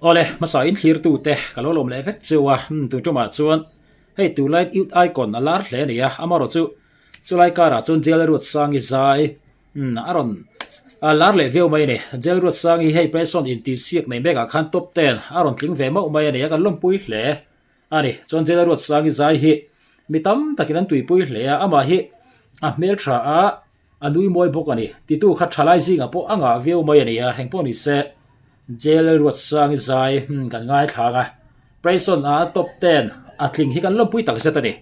ole masa in thlir tu te kalolom le vek chuwa tu tuma chuan hei tu lai ut icon alar hle nia amaro chu lai kara chun jel rut sang i zai aron alar le veu mai ne jel rut sang i hei person in ti siak nei mega khan top 10 aron tling ve mau mai ne kan lom pui hle ani chon jel rut sang i zai hi mitam takinan tui pui hle ama hi a mel tha a anui moi bok ani ti tu kha thalai zinga po anga veu mai ani a hengpo ni se jail ruột sang dài kan ngai thanga Prayson a top 10 atling hi kan lom pui tak setani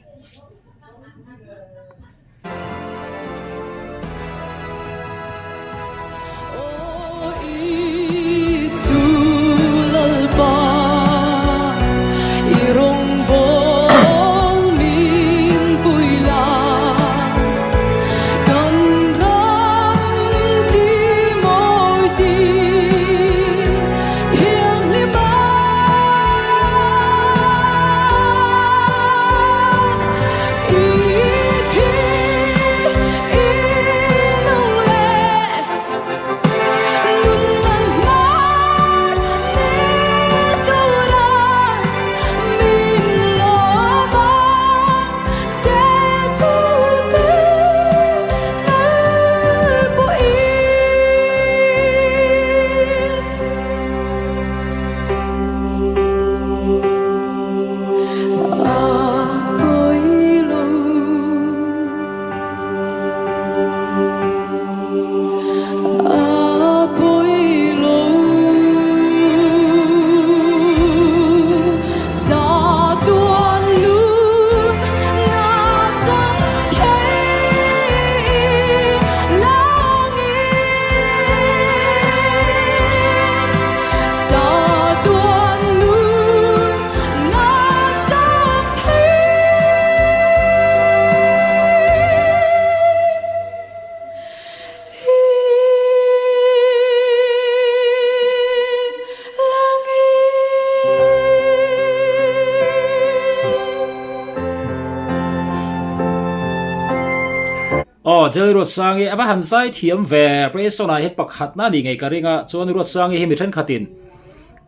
jail ruột sang i aba han sai thiam ve Prayson a he pakhat na ni ngai karinga chon ruột sang i hi mi then khatin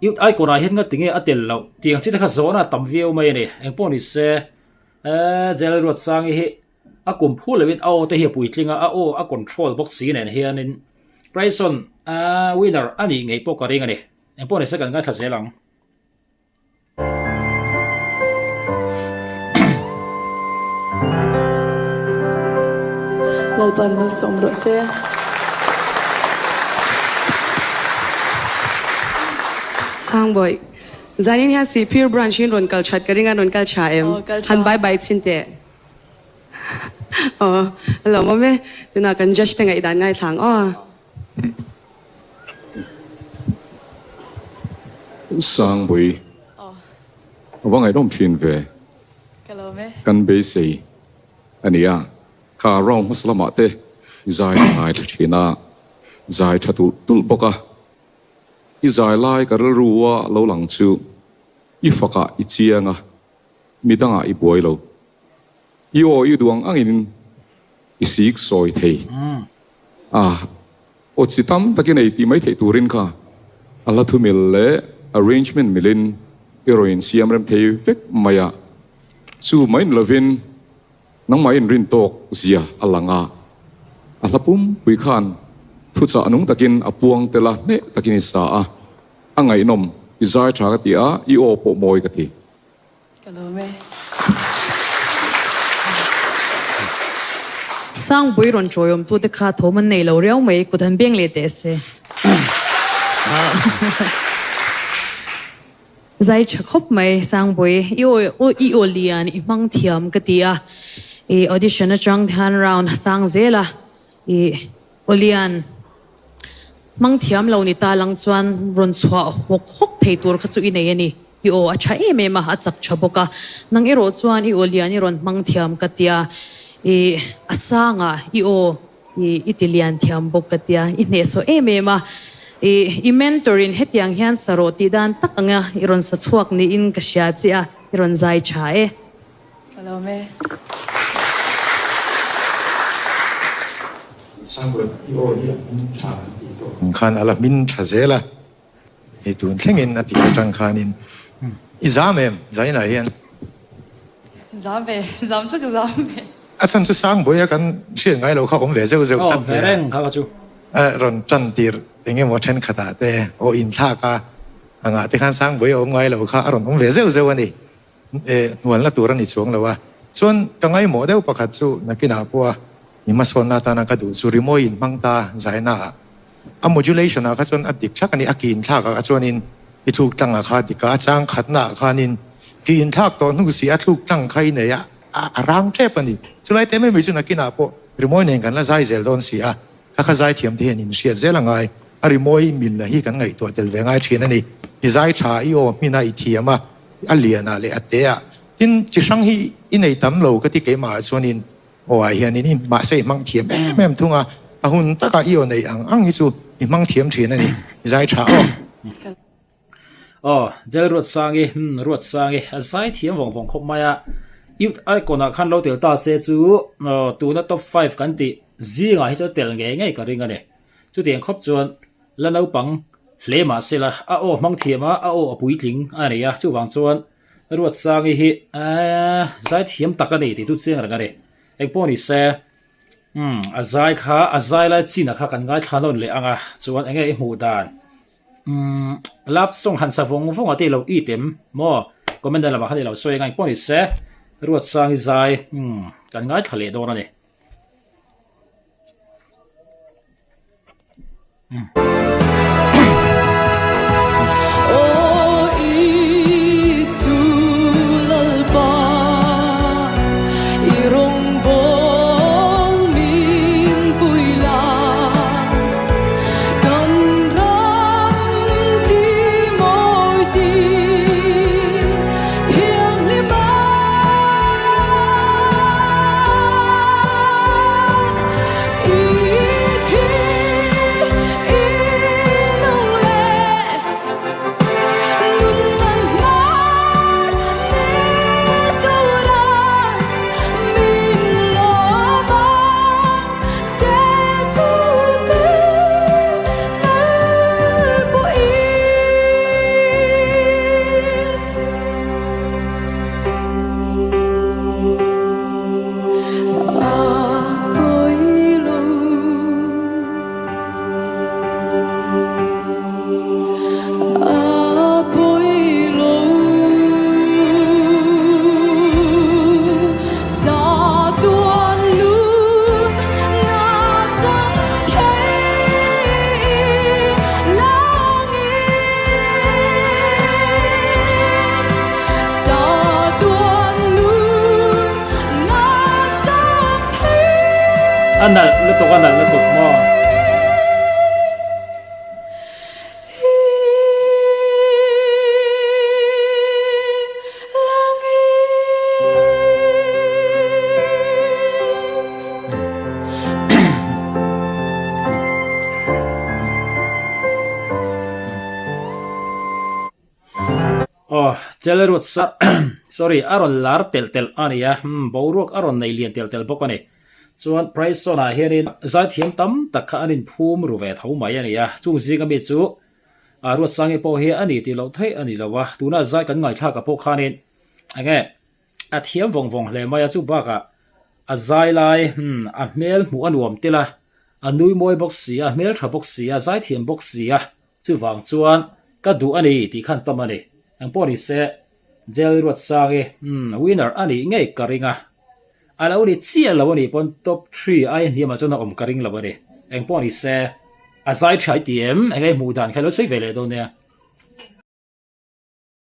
ut ai kona hen nga tinge atel lo tiang chi ta kha zona tam vieu mai ni engpo ni se jail ruột sang i hi a kum phul lewin au te hi pui tlinga a o a control box si nen hianin Prayson a winner ani ngai po karinga ni engpo ni se kan nga tha zelang lalpan mal somro se sang boy zanin ha si pure branch in ron kal chat karinga ron kal cha em han bye bye chin te lo mo me tuna kan just tenga idan ngai thang sang boy wa ngai dom phin ve kalome kan be sei ania kha rong muslima te zai ngai thina zai thatu tul boka i zai lai ka ruwa lo lang chu i faka i chianga midanga i boilo i o i duang angin i sik soi thei o chitam takinei ti mai thei turin kha ala thu mil le arrangement milin heroin siam rem thei vek maya chu main lovin nang main rin tok zia alanga alapum pui khan thu cha anung takin apuang tela ne takin sa a angai nom izai tha ka ti a I o po moi ka ti kalome sang bui ron choyom tu te kha thoman nei lo riau mai ku than beng le te se zai chakhop mai sang bui i o lian I mang thiam ka ti a e audition a chang than round sang zela e olian mang thiam lo ni ta lang chuan ron chwa hok thei tur kha chu I nei ani I o a tha em em a chak chaboka nang ero chuan I olian I ron mang thiam ka tia e asanga I o itilian thiam bok ka tia I ne so em em a I mentorin hetiang hian saroti dan tak anga I ron sa chuak ni in ka sia chia I ron zai cha e kalome sang bulan io dia khan ala min thazela thì tuần sinh in là tiếng trăng khanin izam em giải này hiện Dám về, dám chắc dám về. chân chú sang bữa kan chuyện ngay lâu không về rêu rêu oh chặt về reng ha chu ron chân tir anh em một chân khát à thế ô in cha cả anh à thì khán sang bữa ông ngay lâu khá ron ông về rêu rêu anh đi nuan là turan đi xuống lâu à chuan cái ngay model bạc hạt chú na kia nào qua nhưng mà son ta na cái đủ chú remote in mang ta giải na a modulation a chuan a dik thak ani a kin thak a chuan in i thuk tang a kha dika chang khat na khanin kin thak to nu si a thuk tang khai ne ya a rang trep ani chulai te me mi chu na kina po remote nen kan la zai zel don si a kha zai thiam the in siat zel angai a remote mil na hi kan ngai to tel ve ngai thin ani i zai tha i o mi na i thiama a liana le ate a tin chi sang hi in ei tam lo ka ti ke ma chuan in o ai hian in ma sei mang thiam em thunga a hun taka i o nei ang hi chu i mang thiam thin ani zai tha o zel ruột sang e zai thiam vòng vòng khop maya youth icon a khan lo tel ta se chu tu na top 5 kan ti zi nga hi chu tel nge ngai ka ringa ne chu tiang khop chuan la no pang hle ma se la a o mang thiam a o apui tling ani ya chu wang chuan ruột sang hi zai thiam takani ti tu cheng ranga ne ekponi se azai kha azai la china kha kan ngai thanon le anga chuan enge mu dan love song han sa vong ati lo item mo comment la ba khani lo soi ngai poni se ruột sang zai kan ngai thale do na ne anal letuk mo oh jelerut sa sorry aron lar tel ania borok aron nei lian tel bokane chuan price sona hianin zai thiam tam takha anin phum ru ve tho mai ania chu zinga mi chu ruat sange po he ani ti lo thei ani lawa tuna zai kan ngai thla ka po khanin ange a thiam vong hle mai chu baka a zai lai a mel mu anuam tila a nui moi box si a mel tha box si a zai thiam box si a chu wang chuan ka du ani ti khan tamani ang poni se gel ruat sange winner ani ngei karinga ala uni chia lawani pon top 3 ai ni ma chona om karing lawani eng poni se azai thai tiem engai mudan khalo sei vele do ne